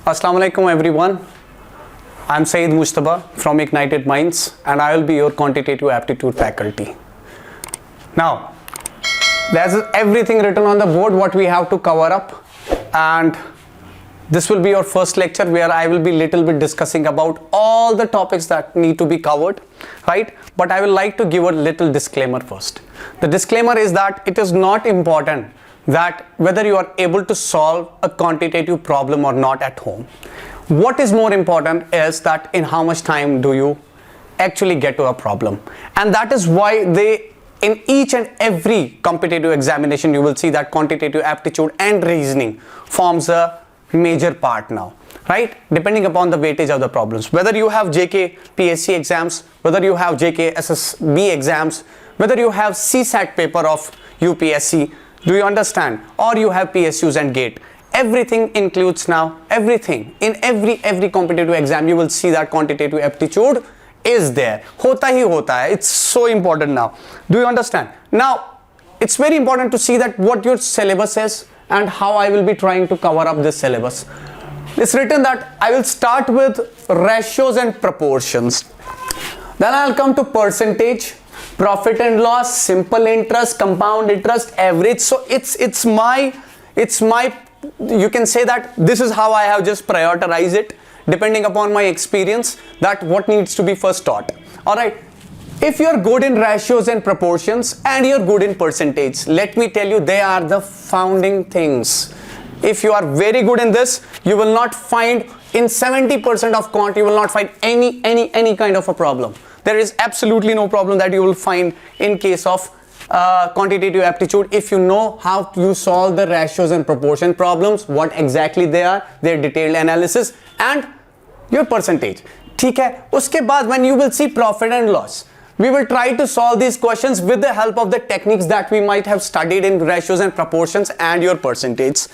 Assalamu alaikum everyone. I'm Saeed Mujtaba from Ignited Minds and I will be your quantitative aptitude faculty. Now, there's everything written on the board what we have to cover up, and this will be your first lecture where I will be little bit discussing about all the topics that need to be covered, right? But I will like to give a little disclaimer first. The disclaimer is that it is not important that whether you are able to solve a quantitative problem or not at home. What is more important is that in how much time do you actually get to a problem. And that is why in each and every competitive examination you will see that quantitative aptitude and reasoning forms a major part now, right? Depending upon the weightage of the problems. Whether you have JK PSC exams, whether you have JK SSB exams, whether you have CSAT paper of UPSC, do you understand? Or you have PSUs and GATE. Everything includes now, everything. In every competitive exam, you will see that quantitative aptitude is there. Hota hi hota hai. It's so important now. Do you understand? Now, it's very important to see that what your syllabus is and how I will be trying to cover up this syllabus. It's written that I will start with ratios and proportions. Then I'll come to percentage, profit and loss, simple interest, compound interest, average. So it's my you can say that this is how I have just prioritized it depending upon my experience, that what needs to be first taught. All right, if you're good in ratios and proportions and you're good in percentage, let me tell you, they are the founding things. If you are very good in this, you will not find in 70% of quant, you will not find any kind of a problem. There is absolutely no problem that you will find in case of quantitative aptitude if you know how you solve the ratios and proportion problems, what exactly they are, their detailed analysis and your percentage. ठीक है, उसके बाद when you will see profit and loss, we will try to solve these questions with the help of the techniques that we might have studied in ratios and proportions and your percentage.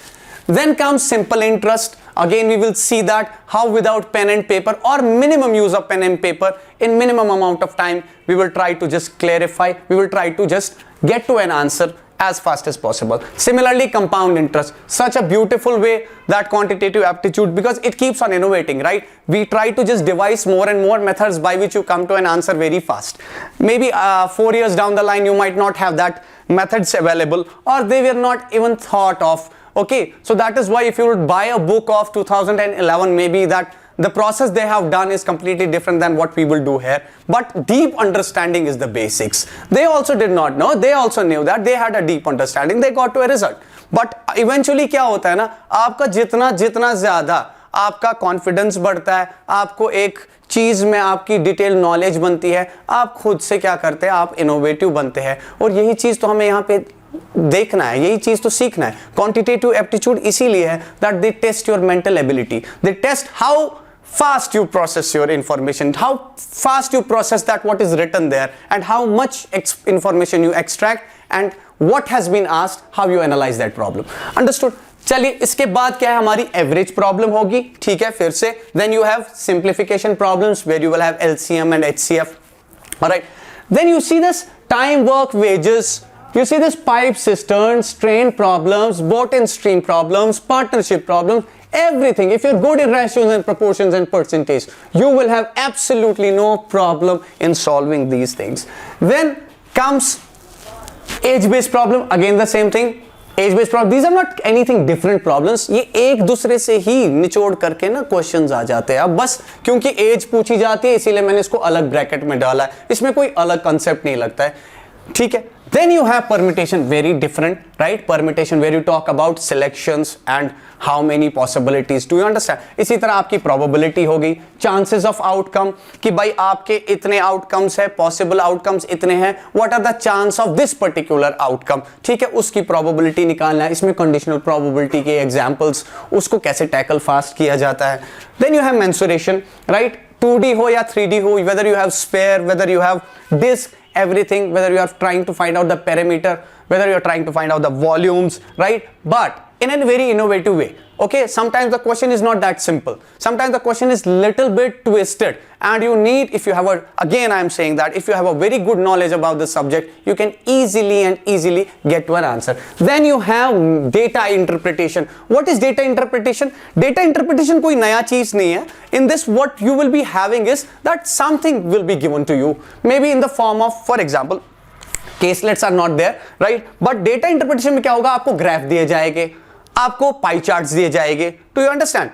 Then comes simple interest. Again, we will see that how without pen and paper or minimum use of pen and paper in minimum amount of time, we will try to just clarify, we will try to just get to an answer as fast as possible. Similarly, compound interest, such a beautiful way that quantitative aptitude, because it keeps on innovating, right? We try to just devise more and more methods by which you come to an answer very fast. Maybe 4 years down the line, you might not have that methods available or they were not even thought of. Okay, so that is why if you would buy a book of 2011, maybe that the process they have done is completely different than what we will do here. But deep understanding is the basics. They also did not know. They also knew that they had a deep understanding. They got to a result. But eventually क्या होता है ना, आपका जितना ज़्यादा आपका confidence बढ़ता है, आपको एक चीज में आपकी डिटेल नॉलेज बनती है, आप खुद से क्या करते हैं, आप इनोवेटिव बनते हैं. और यही चीज तो हमें यहाँ पे देखना है, यही चीज तो सीखना है. क्वांटिटेटिव एप्टीट्यूड इसीलिए है that they test your mental ability, they test how fast you process your information, how fast you process that what is written there, and how much information you extract, and what has been asked, how you analyze that problem. Understood? चलिए, इसके बाद क्या है, हमारी average problem होगी. ठीक है, फिर से then you have simplification problems where you will have LCM and HCF. All right, then you see this time, work, wages. You see this pipe, cisterns, strain problems, boat and stream problems, partnership problems, everything. If you're good in ratios and proportions and percentage, you will have absolutely no problem in solving these things. Then comes age-based problem. Again, the same thing. Age-based problem. These are not anything different problems. ये एक दूसरे से ही निचोड़ करके ना questions आ जाते हैं. अब बस क्योंकि एज पूछी जाती है इसीलिए मैंने इसको अलग ब्रैकेट में डाला है. इसमें कोई अलग कंसेप्ट नहीं लगता है. ठीक है. Then you have permutation, very different, right? Permutation where you talk about selections and how many possibilities. Do you understand? इसी तरह आपकी probability होगी, chances of outcome कि भाई आपके इतने outcomes है, possible outcomes इतने हैं. What are the chance of this particular outcome? ठीक है, उसकी probability निकालना है. इसमें conditional probability के examples, उसको कैसे tackle fast किया जाता है. Then you have mensuration, right? 2D हो या 3D हो, whether you have sphere, whether you have disk, everything, whether you are trying to find out the parameter, whether you are trying to find out the volumes, right? But in a very innovative way. Okay, sometimes the question is not that simple. Sometimes the question is little bit twisted, and you need, if you have again I am saying that if you have a very good knowledge about the subject, you can easily get to an answer. Then you have data interpretation. What is data interpretation? Data interpretation कोई नया चीज नहीं है. In this, what you will be having is that something will be given to you, maybe in the form of, for example, caselets are not there, right? But data interpretation में क्या होगा? आपको graph दिए जाएंगे, आपको पाई charts दिए जाएंगे. Do you understand?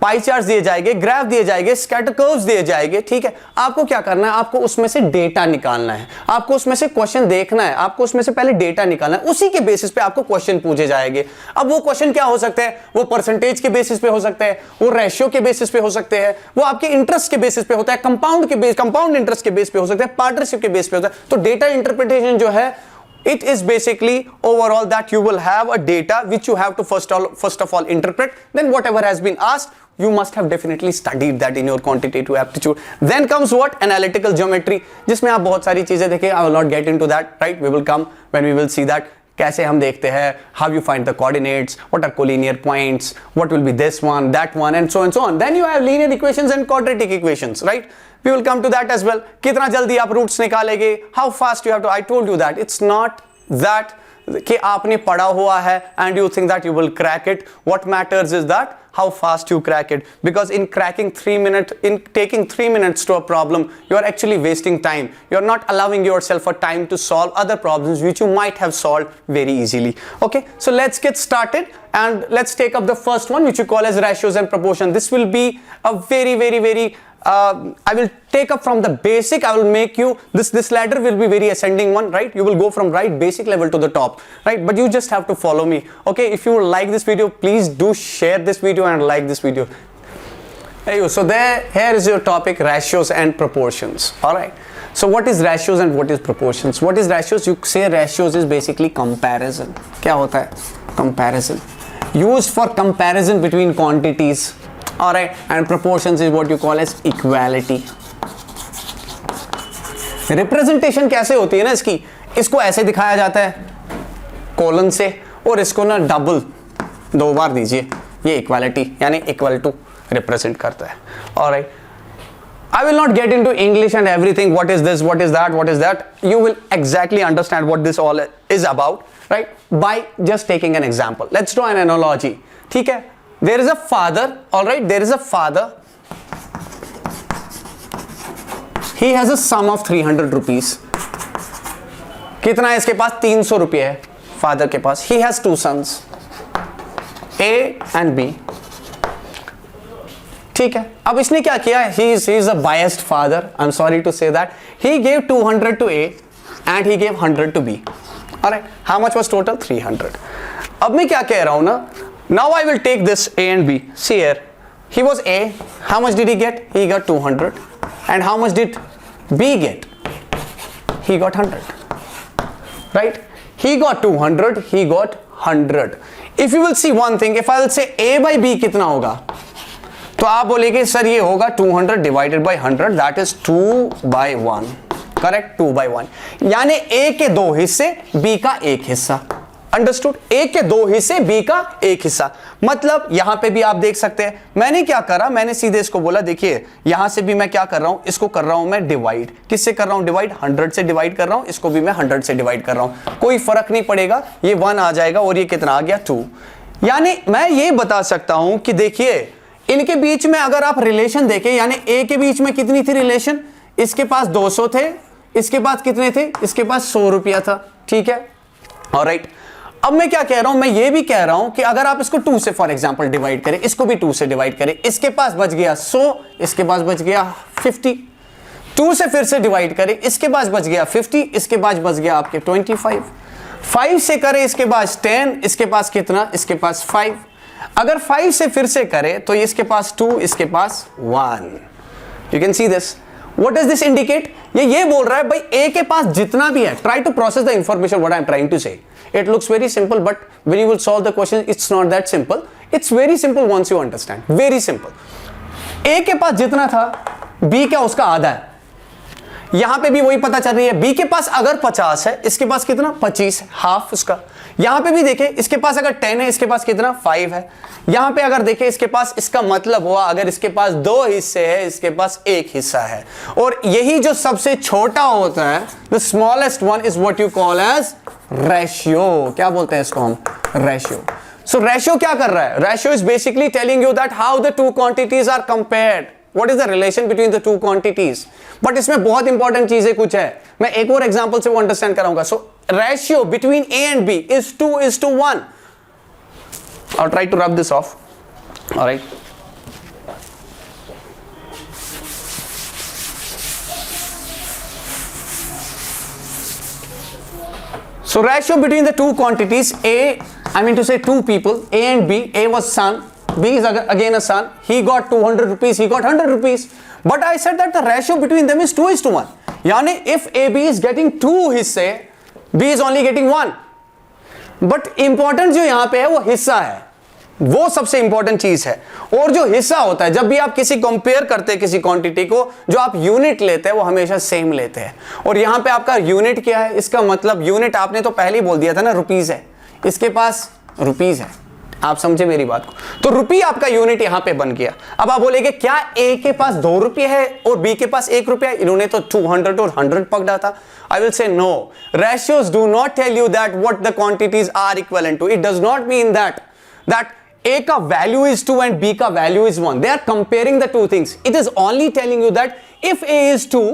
Pie charts दिए जाएंगे, ग्राफ दिए जाएंगे, स्कैटर कर्व्स दिए जाएंगे. ठीक है, आपको क्या करना है? आपको उसमें से डेटा निकालना है, आपको उसमें से क्वेश्चन देखना है, आपको उसमें से पहले डेटा निकालना है, उसी के बेसिस पे आपको क्वेश्चन पूछे जाएंगे. अब वो क्वेश्चन क्या हो सकते हैं? वो परसेंटेज के बेसिस पे हो सकते हैं, वो रेशियो के बेसिस पे हो सकते हैं, वो आपके इंटरेस्ट के बेसिस पे होता है, कंपाउंड इंटरेस्ट के बेस पे हो सकते हैं, पार्टनरशिप के बेस पे होता है. तो डेटा इंटरप्रिटेशन जो है, it is basically overall that you will have a data which you have to first of all interpret. Then whatever has been asked, you must have definitely studied that in your quantitative aptitude. Then comes what? Analytical geometry, जिसमें आप बहुत सारी चीजें देखें. I will not get into that, right? We will come when we will see that. कैसे हम देखते हैं, how you find the coordinates, what are collinear points, what will be this one, that one, and so on. Then you have linear equations and quadratic equations, right? We will come to that as well. कितना जल्दी आप roots निकालेंगे, how fast you have to. I told you that it's not that कि आपने पढ़ा हुआ है and you think that you will crack it. What matters is that how fast you crack it, because in cracking 3 minutes, in taking 3 minutes to a problem, you are actually wasting time. You are not allowing yourself a time to solve other problems which you might have solved very easily. Okay, so let's get started and let's take up the first one, which you call as ratios and proportion. This will be a very I will take up from the basic. I will make you this ladder will be very ascending one, right? You will go from right basic level to the top, right? But you just have to follow me. Okay, if you like this video, please do share this video and like this video. There you go. So here is your topic, ratios and proportions. All right, so what is ratios and what is proportions? What is ratios? You say ratios is basically comparison. क्या होता है? Comparison, used for comparison between quantities. Alright, and proportions is what you call as equality. Representation कैसे होती है ना इसकी? इसको ऐसे दिखाया जाता है कोलन से, और इसको ना डबल 2 बार दीजिए, ये इक्वालिटी यानी इक्वल टू रिप्रेजेंट करता है. Alright, I will not get into English and everything. What is this? What is that? What is that? You will exactly understand what this all is about, right? By just taking an example. Let's draw an analogy. ठीक है? There is a father, all right, there is a father. He has a sum of 300 rupees. कितना है इसके पास? 300 रुपये है father के पास. He has 2 sons, A and B. ठीक है, अब इसने क्या किया? He is a biased father. I'm sorry to say that. He gave 200 to A and he gave 100 to B. All right, how much was total? 300. अब मैं क्या कह रहा हूं ना? Now I will take this A and B. See here, he was A. How much did he get? He got 200. And how much did B get? He got 100. Right? He got 200. He got 100. If you will see one thing, if I will say A by B कितना होगा, तो आप बोलेंगे sir ये होगा 200 divided by 100. That is 2 by 1. Correct? 2 by 1. यानी A के 2 हिस्से, B का 1 हिस्सा. अंडरस्टूड? ए के 2 हिस्से, बी का 1 हिस्सा. मतलब यहां पे भी आप देख सकते हैं, मैंने क्या करा, मैंने सीधे इसको बोला, देखिए यहां से भी मैं क्या कर रहा हूं, इसको कर रहा हूं मैं डिवाइड. किससे कर रहा हूं डिवाइड? 100 से डिवाइड कर रहा हूं. इसको भी मैं 100 से डिवाइड कर रहा हूं. कोई फर्क नहीं पड़ेगा, ये 1 आ जाएगा और ये कितना आ गया? 2. यानी मैं ये बता सकता हूं कि देखिए इनके बीच में अगर आप रिलेशन देखें, यानी ए के बीच में कितनी थी रिलेशन? इसके पास 200 थे, इसके पास कितने थे? इसके पास 100 रुपया था. ठीक है, ऑलराइट. अब मैं क्या कह रहा हूं, मैं ये भी कह रहा हूं कि अगर आप इसको 2 से फॉर एग्जांपल डिवाइड करें, इसको भी 2 से डिवाइड करें, इसके पास बच गया 100, इसके पास बच गया 50. 2 से फिर से डिवाइड करें, इसके पास बच गया 50, इसके पास बच गया आपके 25. 5 से करें इसके पास 10, इसके पास कितना? इसके पास 5. अगर 5 से फिर से करें तो इसके पास 2, इसके पास 1. You can see this. What does this indicate? ये बोल रहा है भाई A के पास जितना भी है, try to process the information what I am trying to say. It looks very simple, but when you will solve the question, it's not that simple. It's very simple once you understand. Very simple. A के पास जितना था, B क्या उसका आधा है. यहां पे भी वही पता चल रही है, बी के पास अगर 50 है, इसके पास कितना 25 है, हाफ उसका। यहां पे भी देखें, इसके पास अगर 10 है, इसके पास कितना 5 है। यहां पे अगर देखें इसके पास, इसका मतलब हुआ अगर इसके पास 2 हिस्से है, इसके पास 1 हिस्सा है। और यही जो सबसे छोटा होता है, the smallest one is what you call as ratio. क्या बोलते हैं इसको हम? रेशियो। सो रेशियो क्या कर रहा है? Ratio is basically telling you that how the two quantities are compared, what is the relation between the two quantities. But इसमें बहुत इंपॉर्टेंट चीजें कुछ है, मैं एक और एग्जांपल से वो अंडरस्टैंड कराऊंगा। So ratio between A and B is 2:1. I'll try to rub this off. All right. So ratio between the two quantities A, I mean to say two people, A and B. A was son, B is again a son. He got 200 rupees, he got 100 rupees. But I said that the ratio between them is 2:1. यानी if AB is getting 2 हिस्से, B is only getting 1. But important जो यहां पे है वो हिस्सा है, वो सबसे इंपॉर्टेंट चीज है। और जो हिस्सा होता है, जब भी आप किसी कंपेयर करते हैं किसी क्वांटिटी को, जो आप यूनिट लेते हैं वो हमेशा सेम लेते हैं। और यहां पे आपका यूनिट क्या है? इसका मतलब यूनिट आपने तो पहले ही बोल दिया था ना, रुपीज है, इसके पास रुपीज है। आप समझे मेरी बात को? तो रुपी आपका यूनिट यहां पे बन गया। अब आप बोलेगे क्या ए के पास 2 रुपये है और बी के पास 1 रुपया है? इन्होंने तो 200 और 100 पकड़ा था। I will say no. Ratios do not tell you that what the quantities are equivalent to. It does not mean that A का value is 2 and B का value is 1. They are comparing the two things. It is only telling you that if A is 2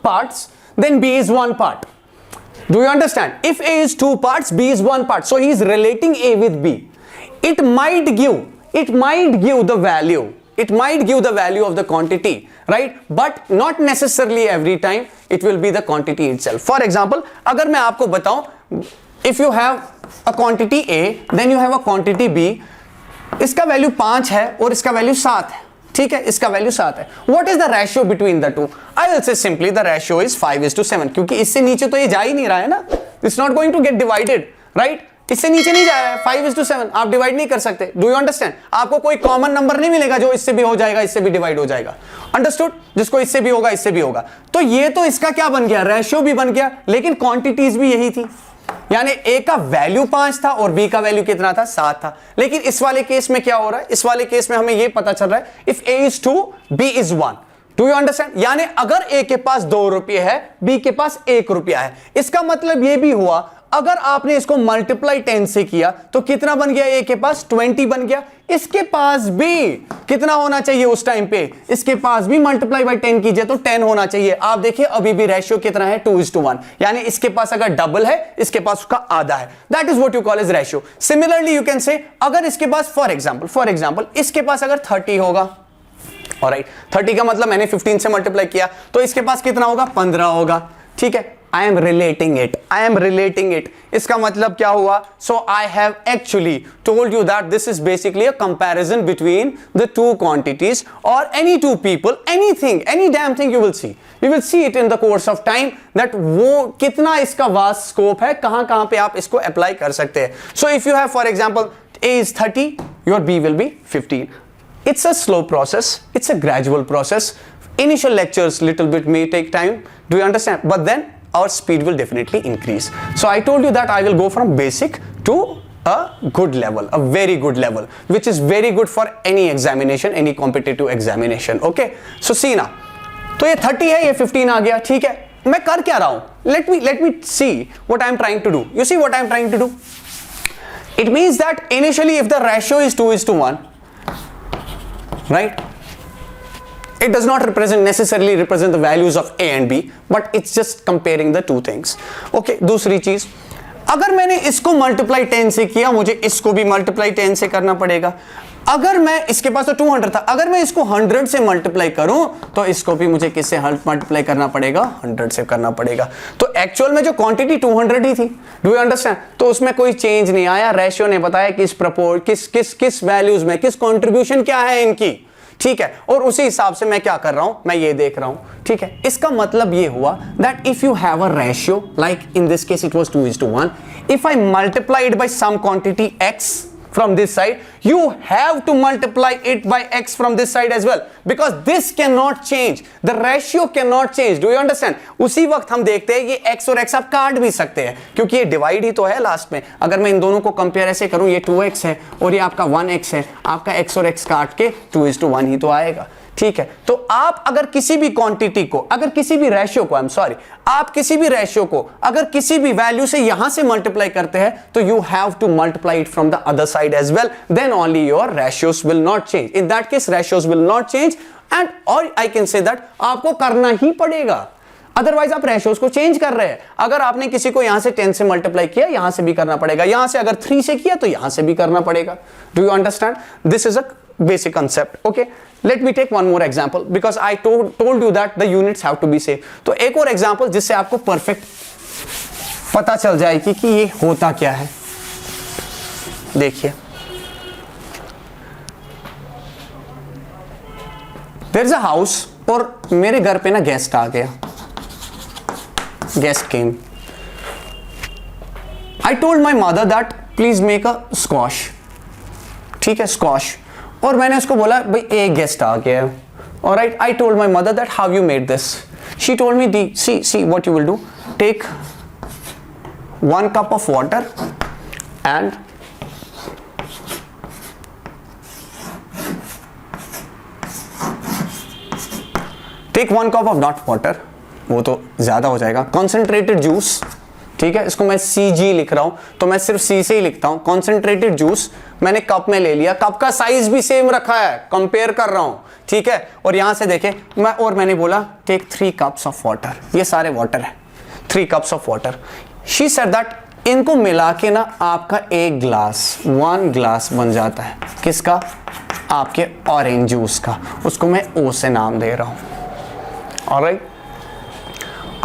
parts, then B is 1 part. Do you understand? If A is 2 parts, B is 1 part. So he is relating A with B. It might give the value. It might give the value of the quantity, right? But not necessarily every time it will be the quantity itself. For example, अगर मैं आपको बताऊं, if you have a quantity A, then you have a quantity B. इसका value 5 है और इसका value 7 है, ठीक है, इसका वैल्यू 7 है। What is the ratio between the two? I will say simply the ratio is 5:7, क्योंकि इससे नीचे तो ये जा ही नहीं रहा है ना, it's not going to get divided, right? इससे नीचे नहीं जा रहा है, 5:7 आप डिवाइड नहीं कर सकते। Do you understand? आपको कोई कॉमन नंबर नहीं मिलेगा जो इससे भी हो जाएगा, इससे भी डिवाइड हो जाएगा। अंडरस्टूड? जिसको इससे भी होगा, इससे भी होगा। तो ये तो इसका क्या बन गया? रेशियो भी बन गया, लेकिन क्वांटिटीज भी यही थी। यानी ए का वैल्यू 5 था और बी का वैल्यू कितना था? 7 था। लेकिन इस वाले केस में क्या हो रहा है? इस वाले केस में हमें यह पता चल रहा है, if A is 2, B is 1। Do you understand? यानी अगर ए के पास 2 रुपये है, बी के पास 1 रुपया है, इसका मतलब यह भी हुआ अगर आपने इसको मल्टीप्लाई 10 से किया तो कितना बन गया? ए के पास 20 बन गया। इसके पास भी कितना होना चाहिए उस टाइम पे? इसके पास भी मल्टीप्लाई बाय 10 कीजिए तो 10 होना चाहिए। आप देखिए अभी भी रेशियो कितना है? 2:1। यानी इसके पास अगर डबल है, इसके पास उसका आधा है। That is what you call as ratio. Similarly you can say, अगर इसके पास फॉर एग्जांपल इसके पास अगर 30 होगा, ऑलराइट, 30 का मतलब मैंने 15 से मल्टीप्लाई किया तो इसके पास कितना होगा? 15 होगा, ठीक है। I am relating it. इसका मतलब क्या हुआ? So I have actually told you that this is basically a comparison between the two quantities or any two people, anything, any damn thing you will see. You will see it in the course of time that वो कितना इसका vast scope है, कहां पे आप इसको apply कर सकते हैं। So if you have for example A is 30, your B will be 15. It's a slow process. It's a gradual process. Initial lectures little bit may take time. Do you understand? But then our speed will definitely increase. So I told you that I will go from basic to a good level, a very good level, which is very good for any examination, any competitive examination. Okay, so see now, तो ये 30 है, ये 15 आ गया, ठीक है। मैं कर क्या रहा हूं? Let me see what I am trying to do. You see what I am trying to do? It means that initially if the ratio is 2:1, right? It does not necessarily represent the values of A and B, but it's just comparing the two things. Okay, दूसरी चीज, अगर मैंने इसको multiply 10 से किया, मुझे इसको भी मल्टीप्लाई 10 से करना पड़ेगा। अगर मैं, इसके पास तो 200 था, अगर मैं इसको 100 से मल्टीप्लाई करूं तो इसको भी मुझे किससे मल्टीप्लाई करना पड़ेगा? 100 से करना पड़ेगा। तो एक्चुअल में जो क्वांटिटी 200 ही थी, डू यू अंडरस्टैंड? तो उसमें कोई चेंज नहीं आया। रेशियो ने बताया किस वैल्यूज में किस कॉन्ट्रीब्यूशन क्या है इनकी, ठीक है। और उसी हिसाब से मैं क्या कर रहा हूं? मैं ये देख रहा हूं, ठीक है। इसका मतलब ये हुआ that if you have a ratio, like in this case it was 2:1, if I multiplied by some quantity x, from this side, you have to multiply it by x from this side as well, because this cannot change, the ratio cannot change. Do you understand? उसी वक्त हम देखते हैं ये x और x आप काट भी सकते हैं, क्योंकि ये डिवाइड ही तो है लास्ट में. अगर मैं इन दोनों को कंपेयर ऐसे करूं, ये 2x है और ये आपका 1x है, आपका x और x काट के 2:1 ही तो आएगा. ठीक है, तो आप अगर किसी भी क्वांटिटी को, अगर किसी भी रेशियो को, आप किसी भी रेशियो को अगर किसी भी वैल्यू से यहां से मल्टीप्लाई करते हैं, तो you have to multiply it from the other side as well, then only your ratios will not change. In that case ratios will not change, and और आई कैन से दैट आपको करना ही पड़ेगा, otherwise आप ratios को change कर रहे हैं. अगर आपने किसी को यहां से 10 से मल्टीप्लाई किया, यहां से भी करना पड़ेगा, यहां से अगर 3 से किया तो यहां से भी करना पड़ेगा. Do you understand? This is a basic concept. Okay, let me take one more example because I told you that the units have to be same. तो एक और example जिससे आपको perfect पता चल जाएगी कि ये होता क्या है. देखिए, there is a house और मेरे घर पे ना गेस्ट आ गया. Guest came. I told my mother that please make a squash. ठीक है, squash. और मैंने उसको बोला भाई एक गेस्ट आ गया है. Alright, I told my mother that how you made this. She told me दी see what you will do, take 1 cup of water and take 1 cup of not water, वो तो ज्यादा हो जाएगा, concentrated juice. ठीक है, इसको मैं CG लिख रहा हूं तो मैं सिर्फ C से ही लिखता हूं. कॉन्सेंट्रेटेड जूस मैंने कप में ले लिया, कप का साइज भी सेम रखा है, कंपेयर कर रहा हूं. ठीक है, और यहां से देखें मैंने बोला टेक 3 cups ऑफ वाटर, ये सारे वाटर है, 3 cups of water. She said that इनको मिला के ना आपका एक ग्लास, 1 ग्लास बन जाता है. किसका? आपके ऑरेंज जूस का. उसको मैं O से नाम दे रहा हूं. Alright,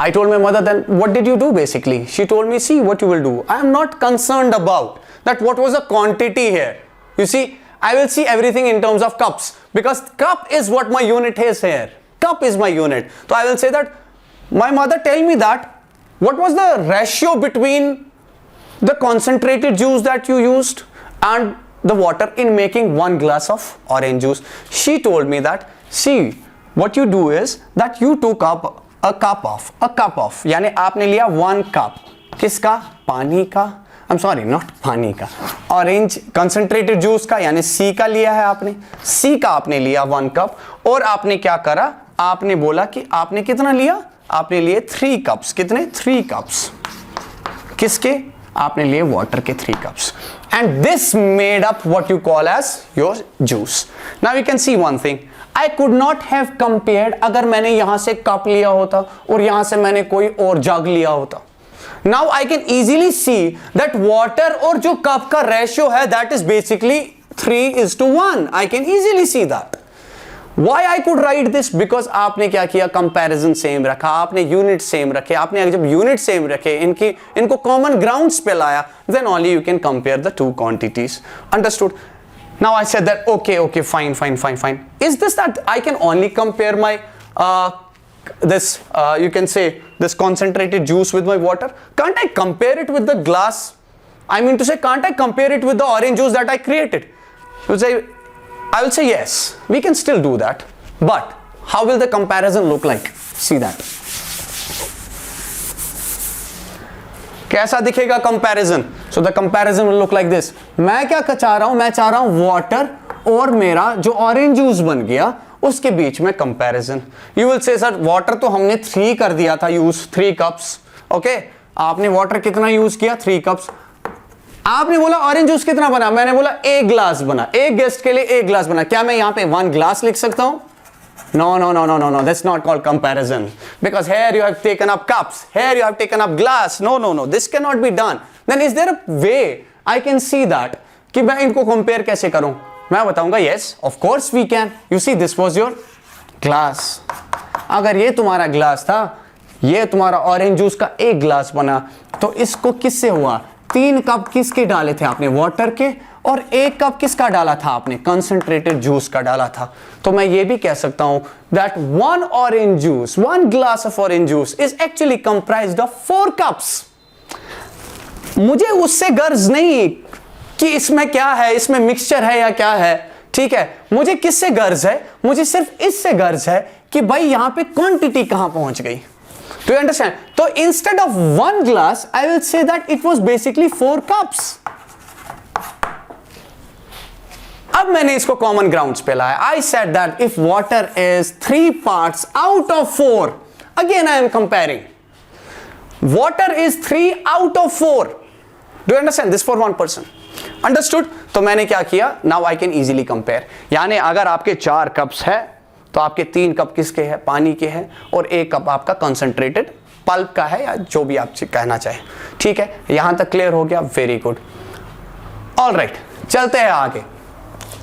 I told my mother, then what did you do basically? She told me, see what you will do. I am not concerned about that what was the quantity here. You see, I will see everything in terms of cups, because cup is what my unit is here. Cup is my unit. So I will say that my mother tell me that what was the ratio between the concentrated juice that you used and the water in making 1 glass of orange juice. She told me that, see what you do is that you took up a cup of यानी आपने लिया 1 cup. किसका? पानी का. I'm sorry, not पानी का, orange concentrated juice का, यानी C का लिया है आपने. C का आपने लिया 1 cup, और आपने क्या करा, आपने बोला कि आपने कितना लिया, आपने लिए 3 cups. कितने? 3 cups. किसके? आपने लिए वाटर के 3 cups. And this made up what you call as your juice. Now you can see one thing. I could not have compared अगर मैंने यहां से कप लिया होता और यहां से मैंने कोई और जग लिया होता. Now I can easily see that water और जो कप का रेशियो है that is basically 3:1. I can easily see that. Why I could write this? Because आपने क्या किया, कंपैरिजन सेम रखा, आपने यूनिट सेम रखे. आपने जब यूनिट सेम रखे, इनको कॉमन ग्राउंड्स पे लाया, then only you can compare the 2 quantities. Understood? Now I said that okay, fine. Is this that I can only compare my you can say this concentrated juice with my water? Can't I compare it with the glass? I mean to say, can't I compare it with the orange juice that I created? I will say yes, we can still do that. But how will the comparison look like? See that. कैसा दिखेगा comparison? So the comparison will look like this. मैं क्या चाह रहा हूं, मैं चाह रहा हूं वाटर और मेरा जो ऑरेंज जूस बन गया उसके बीच में comparison. You will say sir water तो हमने 3 कर दिया था यूज, 3 cups. ओके, आपने वाटर कितना यूज किया? 3 cups. आपने बोला ऑरेंज जूस कितना बना, मैंने बोला 1 ग्लास बना. एक गेस्ट के लिए 1 ग्लास बना. क्या मैं यहां पे 1 ग्लास लिख सकता हूं? No, that's not called comparison, because here you have taken up cups, here you have taken up glass. No, this cannot be done. Then is there a way I can see that कि मैं इनको compare कैसे करूं? मैं बताऊंगा yes, of course we can. You see, this was your glass. अगर ये तुम्हारा ग्लास था, ये तुम्हारा ऑरेंज जूस का 1 ग्लास बना, तो इसको किससे हुआ? 3 कप किसके डाले थे आपने? वाटर के. और 1 कप किसका डाला था आपने? कंसंट्रेटेड जूस का डाला था. तो मैं ये भी कह सकता हूं that 1 orange juice, 1 glass of orange juice is actually comprised of 4 cups. मुझे उससे गर्ज नहीं कि इसमें क्या है, इसमें मिक्सचर है या क्या है, ठीक है। मुझे किससे गर्ज है, मुझे सिर्फ इससे गर्ज है कि भाई यहां पे क्वांटिटी कहां पहुंच गई। Do you understand? तो instead of 1 glass I will say that it was basically 4 cups. अब मैंने इसको कॉमन ग्राउंड्स पे लाया। I said that if water is 3 parts out of 4, again I am comparing, water is 3 out of 4। Do you understand this for 1 person? Understood? तो मैंने क्या किया, now I can easily compare. यानी अगर आपके 4 cups है तो आपके 3 कप किसके हैं, पानी के हैं, और 1 कप आपका कंसंट्रेटेड पल्प का है, या जो भी आप कहना चाहें, ठीक है। यहां तक क्लियर हो गया? Very good. ऑलराइट, चलते हैं आगे,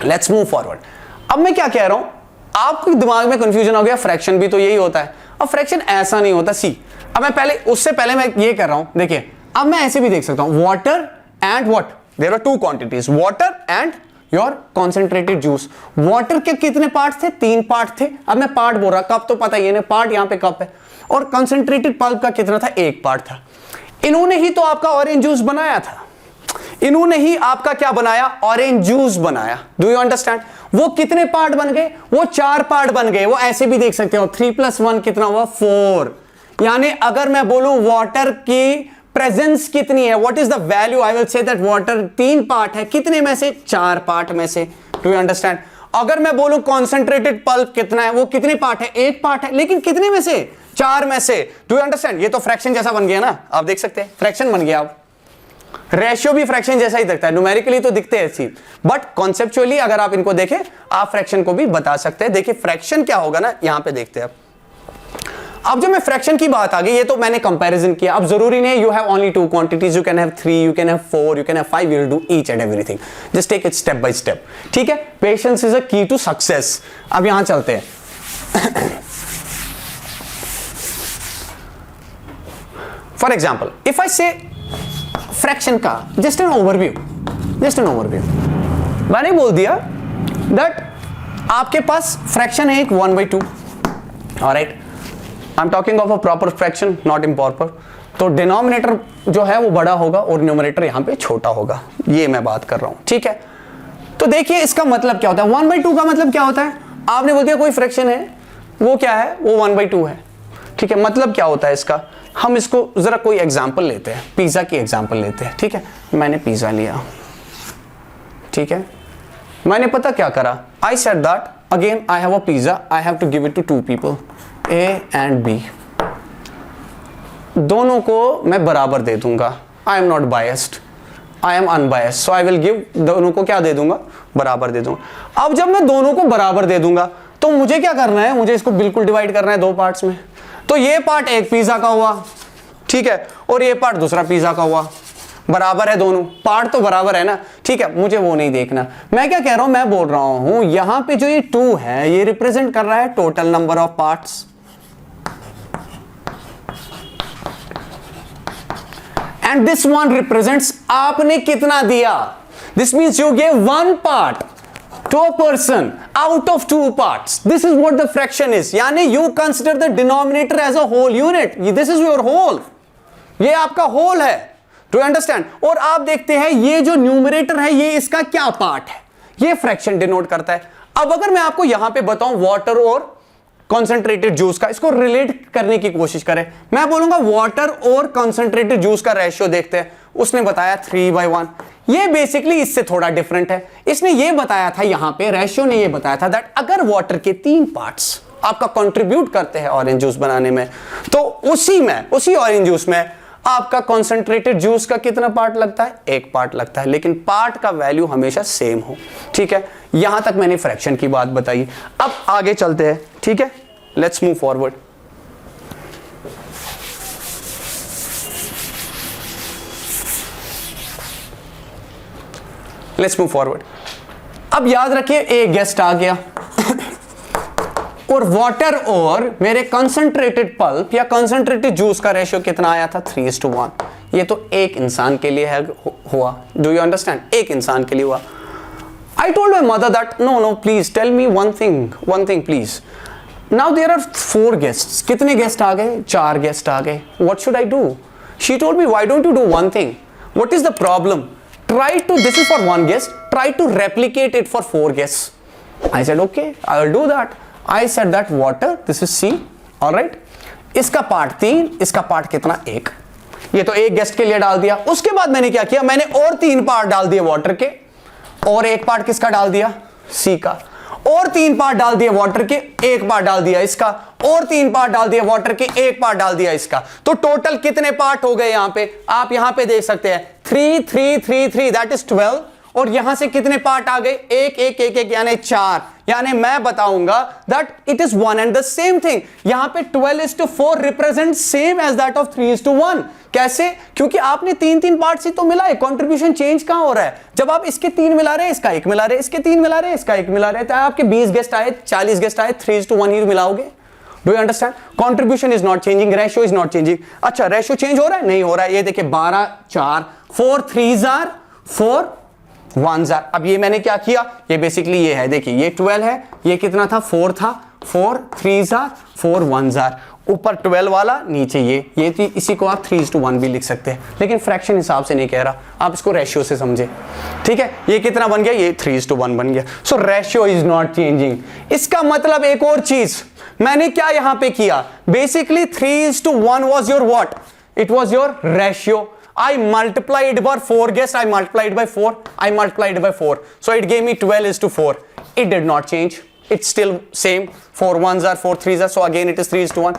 लेट्स मूव फॉरवर्ड। अब मैं क्या कह रहा हूं, आपके दिमाग में कंफ्यूजन हो गया, फ्रैक्शन भी तो यही होता है। अब फ्रैक्शन ऐसा नहीं होता, सी। अब मैं पहले, उससे पहले मैं ये कर रहा हूं, देखिए अब मैं ऐसे भी देख सकता हूं, water and what, there are 2 quantities, water and your concentrated juice. Water के कितने पार्ट थे? 3 पार्ट थे। अब मैं पार्ट बोल रहा, कप तो पता ही है, पार्ट यहां पे कप है। और कॉन्सेंट्रेटेड पल्प का कितना था? 1 पार्ट था। इन्होंने ही तो आपका ऑरेंज जूस बनाया था, इन्होंने ही आपका क्या बनाया? ऑरेंज जूस बनाया। Do you understand? वो कितने पार्ट बन गए? वो 4 पार्ट बन गए। वो ऐसे भी देख सकते हो, 3 + 1 कितना हुआ? 4। यानी अगर मैं बोलूं वाटर की प्रेजेंस कितनी है, what is the value, I will say that water 3 part है, कितने में से? 4 पार्ट में से। Do you understand? अगर मैं बोलूं कॉन्सेंट्रेटेड पल्प कितना है, वो कितने पार्ट है? 1 पार्ट है, लेकिन कितने में से? 4 में से। Do you understand? ये तो फ्रैक्शन जैसा बन गया ना, आप देख सकते हैं फ्रैक्शन बन गया। अब रेशियो भी फ्रैक्शन जैसा ही दिखता है, न्यूमेरिकली तो दिखते हैं ऐसी, बट कॉन्सेप्चुअली अगर आप इनको देखें, आप फ्रैक्शन को भी बता सकते हैं। देखिए फ्रैक्शन क्या होगा ना, यहां पे देखते हैं। अब जब मैं फ्रैक्शन की बात आ गई, ये तो मैंने कंपैरिजन किया। अब जरूरी नहीं you have only 2 quantities, you can have 3, you can have 4, you can have 5, you will do each and everything. Just take it step by step, ठीक है। पेशेंस इज अ की टू सक्सेस। अब यहां चलते हैं। फॉर एग्जाम्पल, इफ आई से fraction का just an overview, मैंने बोल दिया दैट आपके पास फ्रैक्शन है एक 1/2। Alright, I am talking of a proper fraction, not improper. तो डिनोमिनेटर जो है वो बड़ा होगा और न्यूमरेटर यहां पे छोटा होगा, ये मैं बात कर रहा हूं, ठीक है। तो देखिए इसका मतलब क्या होता है, 1/2 का मतलब क्या होता है? आपने बोल दिया कोई फ्रैक्शन है, वो क्या है? वो 1/2 है, ठीक है। मतलब क्या होता है इसका? हम इसको जरा कोई एग्जांपल लेते हैं, पिज्जा की एग्जांपल लेते हैं, ठीक है। मैंने पिज्जा लिया, ठीक है। मैंने पता क्या करा, I said that again I have a pizza, I have to give it to 2 people, A and B। दोनों को मैं बराबर दे दूंगा। I am not biased, I am unbiased, so I will give, दोनों को क्या दे दूंगा? बराबर दे दूंगा। अब जब मैं दोनों को बराबर दे दूंगा तो मुझे क्या करना है? मुझे इसको बिल्कुल डिवाइड करना है 2 पार्ट्स में। तो ये पार्ट एक पिज्जा का हुआ, ठीक है, और ये पार्ट दूसरा पिज्जा का हुआ। बराबर है, दोनों पार्ट तो बराबर है ना, ठीक है। मुझे वो नहीं देखना। मैं क्या कह रहा हूं, मैं बोल रहा हूं यहां पे जो ये 2 है, ये रिप्रेजेंट कर रहा है total number of parts, and this one represents आपने कितना दिया। This means you gave 1 part to a person out of 2 parts. This is what the fraction is. यानी you consider the denominator as a whole unit. This is your whole. ये आपका whole है. Do you understand? और आप देखते हैं ये जो न्यूमरेटर है, ये इसका क्या पार्ट है? ये फ्रैक्शन डिनोट करता है। अब अगर मैं आपको यहां पे बताऊं वाटर और कॉन्सेंट्रेटेड जूस का, इसको रिलेट करने की कोशिश करें। मैं बोलूंगा वाटर और कॉन्सेंट्रेटेड जूस का रेशियो देखते हैं। उसने बताया 3/1। ये बेसिकली इससे थोड़ा डिफरेंट है। इसने ये बताया था, यहां पे रेशियो ने ये बताया था दैट अगर वाटर के 3 पार्ट्स आपका कंट्रीब्यूट करते हैं ऑरेंज जूस बनाने में, तो उसी ऑरेंज जूस में आपका कॉन्सेंट्रेटेड जूस का कितना पार्ट लगता है? 1 पार्ट लगता है, लेकिन पार्ट का वैल्यू हमेशा सेम हो, ठीक है। यहां तक मैंने फ्रैक्शन की बात बताई। अब आगे चलते हैं, ठीक है। Let's move forward. Let's move forward. अब याद रखिए एक गेस्ट आ गया और वाटर और मेरे कंसंट्रेटेड पल्प या कंसंट्रेटेड जूस का रेशियो कितना आया था? 3:1। ये तो एक इंसान के लिए है हुआ। Do you understand? एक इंसान के लिए हुआ। I told my mother that no please tell me one thing please. Now there are 4 guests. कितने गेस्ट आ गए? 4 गेस्ट आ गए। What should I do? She told me why don't you do one thing? What is the problem? try to, this is for one guest, try to replicate it for 4 guests. I said okay, I will do that. I said that water, this is C, all right. इसका part 3, इसका part कितना 1, ये तो एक guest के लिए डाल दिया. उसके बाद मैंने क्या किया, मैंने और 3 पार्ट डाल दिए वाटर के, और 1 पार्ट किसका डाल दिया, सी का, और 3 पार्ट डाल दिए वाटर के, 1 पार्ट डाल दिया इसका, और 3 पार्ट डाल दिए वाटर के, 1 पार्ट डाल दिया इसका. तो टोटल कितने पार्ट हो गए यहां पे, आप यहां पे देख सकते हैं 3 3 3 3, दैट इज 12. और यहां से कितने पार्ट आ गए, 1 1 1 1 यानी 4. यानी मैं बताऊंगा that it is one and the same thing. यहां पे 12:4 represent same as that of 3:1. कैसे, क्योंकि आपने 3 पार्ट से तो मिलाए, कंट्रीब्यूशन चेंज कहां हो रहा है, जब आप इसके 3 मिला रहे हैं, इसका 1 मिला रहे हैं, इसके 3 मिला रहे हैं, इसका 1 मिला रहे हैं, तो आपके 20 गेस्ट आए, 40 गेस्ट आए, 3:1 ही मिलाओगे. Do you understand? Contribution is not changing, ratio is not changing. अच्छा, रेशियो चेंज हो रहा है, नहीं हो रहा है. ये देखिए 12 4, 4 3s are 4 1s are. अब ये मैंने क्या किया, ये बेसिकली ये है, देखिए ये 12 है, ये कितना था 4 था, 4 3s are 4 1s are. ऊपर 12 वाला, नीचे ये थी. इसी को आप 3:1 भी लिख सकते हैं, लेकिन फ्रैक्शन हिसाब से नहीं कह रहा, आप इसको रेशियो से समझे. ठीक है, ये कितना बन गया, ये 3:1 बन गया. So ratio is not changing. इसका मतलब एक और चीज मैंने क्या यहां पे किया, basically 3:1 was your what, it was your ratio. I multiplied by 4 guests, I multiplied by 4, I multiplied by 4, so it gave me 12:4. It did not change, it's still same. 4 1s are 4 3s are, so again it is 3:1.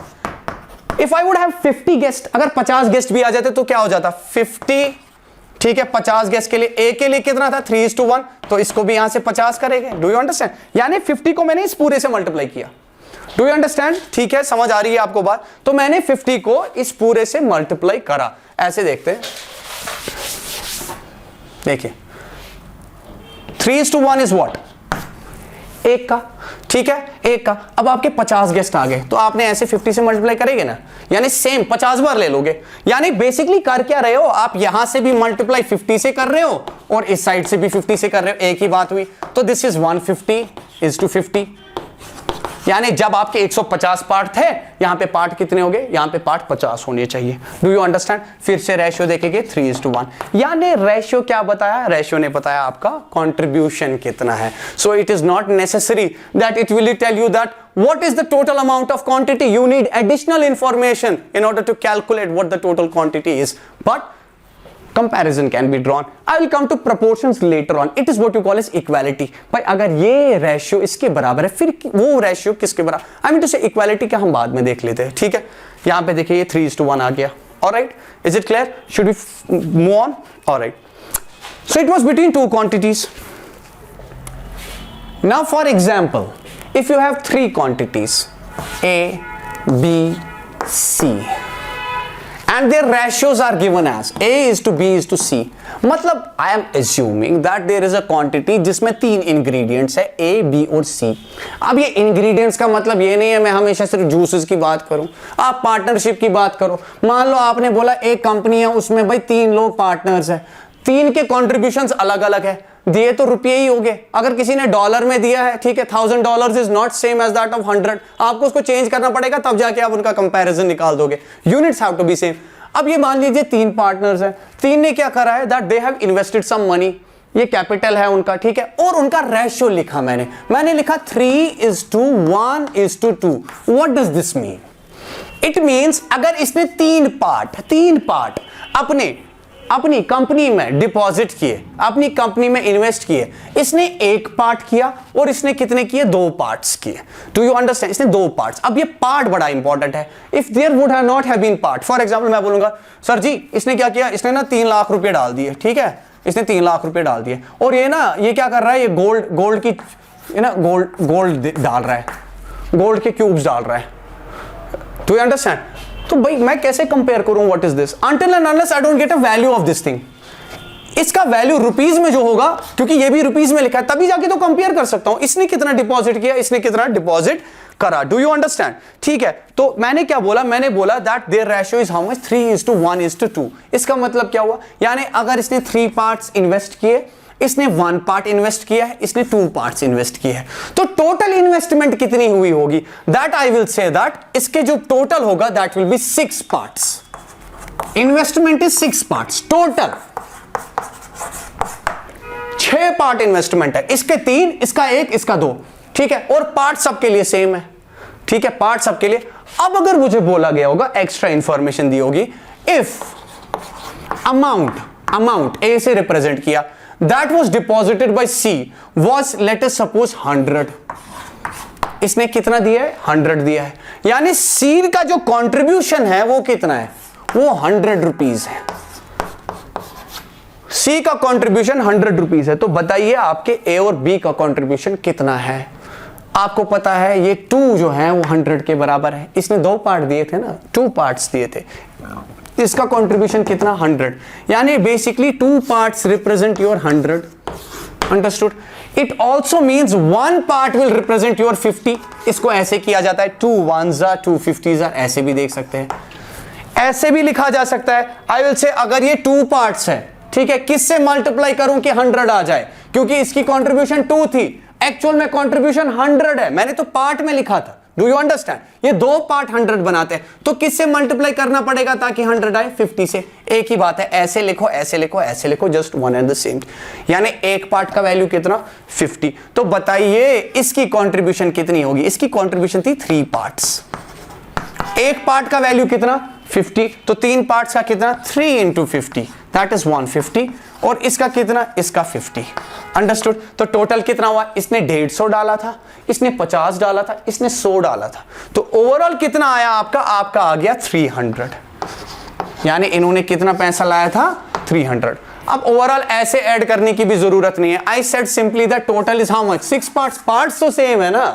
If I would have 50 guests, अगर 50 guest भी आ जाते तो क्या हो जाता, 50. ठीक है, 50 guest के लिए, ए के लिए कितना था 3:1, तो इसको भी यहां से 50 करेंगे. Do you understand? यानी 50 को मैंने इस पूरे से मल्टीप्लाई किया. Do you understand? ठीक है, समझ आ रही है आपको बात? तो मैंने 50 को इस पूरे से मल्टीप्लाई करा. ऐसे देखते हैं, देखिए 3:1 इज व्हाट, 1 का. ठीक है, 1 का. अब आपके 50 गेस्ट आ गए, तो आपने ऐसे 50 से मल्टीप्लाई करेंगे ना, यानी सेम 50 बार ले लोगे. यानी बेसिकली कर क्या रहे हो आप, यहां से भी मल्टीप्लाई 50 से कर रहे हो और इस साइड से भी 50 से कर रहे हो, एक ही बात हुई. तो दिस इज 150 is to 50. यानी जब आपके 150 पार्ट थे, यहां पे पार्ट कितने हो गए, यहां पे पार्ट 50 होने चाहिए. Do you understand? फिर से रेशियो देखेंगे 3:1. यानी रेशियो क्या बताया, रेशियो ने बताया आपका कंट्रीब्यूशन कितना है. So it is not necessary that it will tell you that what is the total amount of quantity. You need additional information in order to calculate what the total quantity is, but comparison can be drawn. I will come to proportions later on. It is what you call as equality. भाई अगर ये ratio इसके बराबर है, फिर वो ratio किसके बराबर, I mean to say equality का हम बाद में देख लेते हैं. ठीक है, यहाँ पे देखिए ये 3:1 आ गया. Alright, is it clear? Should we move on? Alright. So it was between 2 quantities. Now for example, if you have 3 quantities A, B, C, and their ratios are given as A is to B is to C. मतलब I am assuming that there is a quantity जिसमें 3 ingredients है, A, B और C. अब ये ingredients का मतलब ये नहीं है मैं हमेशा सिर्फ जूसेस की बात करूं, आप पार्टनरशिप की बात करो. मान लो आपने बोला एक कंपनी है, उसमें भाई 3 लोग पार्टनर्स है, 3 के कॉन्ट्रीब्यूशंस अलग अलग है, दिए तो रुपये ही होंगे. अगर किसी ने डॉलर में दिया है, ठीक है, $1000 is not same as that of 100. आपको उसको चेंज करना पड़ेगा, तब जाके आप उनका कंपैरिजन निकाल दोगे. Units have to be same. अब ये मान लीजिए 3 पार्टनर्स हैं, 3 ने क्या करा है, that they have invested some money, ये कैपिटल है उनका. ठीक है, और उनका रेशियो लिखा मैंने लिखा 3:1:2. What does this mean? It means अगर इसने 3 पार्ट अपनी कंपनी में डिपॉजिट किए, अपनी कंपनी में इन्वेस्ट किए, इसने 1 पार्ट किया और इसने कितने किए, 2 पार्ट्स किए. Do you understand? इसने 2 पार्ट्स. अब ये पार्ट बड़ा इंपॉर्टेंट है. If there would have not have been part, for example मैं बोलूंगा सर जी इसने क्या किया, इसने ना 3 लाख रुपए डाल दिए. ठीक है, इसने 3 लाख रुपए डाल दिए, और ये ना ये क्या कर रहा है, ये गोल्ड की ना गोल्ड डाल रहा है, गोल्ड के क्यूब्स डाल रहा है. Do you understand? तो भाई मैं कैसे कंपेयर करूं what is this, until and unless I don't get a value of this thing. इसका वैल्यू रुपीज में जो होगा, क्योंकि ये भी रुपीज में लिखा है, तभी जाके तो कंपेयर कर सकता हूं इसने कितना डिपॉजिट किया, इसने कितना डिपॉजिट करा. Do you understand? ठीक है, तो मैंने क्या बोला, मैंने बोला that their ratio is how much, 3:1:2. इसका मतलब क्या हुआ, यानी अगर इसने 3 पार्ट्स इन्वेस्ट किए, इसने 1 पार्ट इन्वेस्ट किया है, इसने 2 पार्ट्स इन्वेस्ट किए हैं, तो टोटल इन्वेस्टमेंट कितनी हुई होगी, that I will say that इसके जो टोटल होगा that will be 6 parts. Investment is 6 parts total. Part investment है, इसके 3, इसका 1, इसका 2, ठीक है, और पार्ट सबके लिए सेम है, ठीक है, पार्ट सबके लिए। अब अगर मुझे बोला गया होगा, एक्स्ट्रा इंफॉर्मेशन दी होगी, इफ अमाउंट ए से रिप्रेजेंट किया that was deposited bye she was let us suppose 100, इसने कितना दिया है? 100 दिया है, यानी सी का जो कंट्रीब्यूशन है वो कितना है? वो 100 रुपीज है। सी का कंट्रीब्यूशन 100 रुपीज है। तो बताइए आपके ए और बी का कंट्रीब्यूशन कितना है? आपको पता है ये 2 जो है वो 100 के बराबर है। इसने 2 पार्ट दिए थे ना, 2 पार्ट्स दिए थे, इसका कंट्रीब्यूशन कितना? 100, यानी basically 2 parts represent your 100। Understood? It also means 1 part will represent your 50। इसको ऐसे किया जाता है 2 1s are 2 50s are, ऐसे भी देख सकते हैं, ऐसे भी लिखा जा सकता है। आई विल से अगर ये 2 पार्ट्स है, ठीक है, किससे मल्टीप्लाई करूं कि 100 आ जाए? क्योंकि इसकी कंट्रीब्यूशन 2 थी, एक्चुअल में कंट्रीब्यूशन 100 है, मैंने तो पार्ट में लिखा था। Do you understand? ये 2 पार्ट 100 बनाते हैं, तो किससे मल्टीप्लाई करना पड़ेगा ताकि 100 आए? 50 से। एक ही बात है, ऐसे लिखो, ऐसे लिखो, ऐसे लिखो, just one and the same, यानी एक पार्ट का वैल्यू कितना? 50। तो बताइए इसकी कंट्रीब्यूशन कितनी होगी? इसकी कंट्रीब्यूशन थी 3 पार्ट्स, एक पार्ट का वैल्यू कितना? 50, तो 3 पार्ट्स का कितना? 3 into 50 दैट इज 150, और इसका कितना? इसका 50। अंडरस्टूड? तो टोटल कितना हुआ? इसने 150 डाला था, इसने 50 डाला था, इसने 100 डाला था, तो ओवरऑल कितना आया आपका? आपका आ गया 300, यानी इन्होंने कितना पैसा लाया था? 300। अब ओवरऑल ऐसे ऐड करने की भी जरूरत नहीं है। I said simply the total is how much? 6 parts. Parts तो सेम है ना,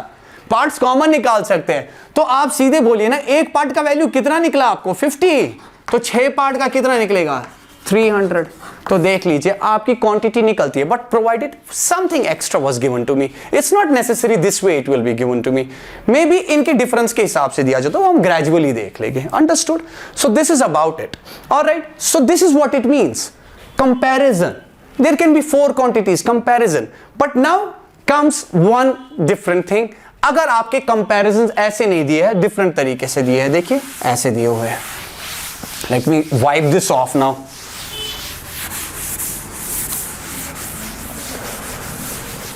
पार्ट्स कॉमन निकाल सकते हैं, तो आप सीधे बोलिए ना, एक पार्ट का वैल्यू कितना निकला आपको? 50, तो 6 पार्ट का कितना निकलेगा? 300। तो देख लीजिए आपकी क्वांटिटी निकलती है, but provided something extra was given to me. It's not necessary this way it will be given to me, maybe इनके डिफरेंस के हिसाब से दिया जाए, तो हम ग्रेजुअली देख लेंगे। Understood? So this is about it. Alright, so this is what it means, comparison. There can be 4 quantities, comparison, but now comes one different thing. अगर आपके कंपैरिजन ऐसे नहीं दिए हैं, डिफरेंट तरीके से दिए हैं, देखिए ऐसे दिए हुए हैं। Let me wipe this of now.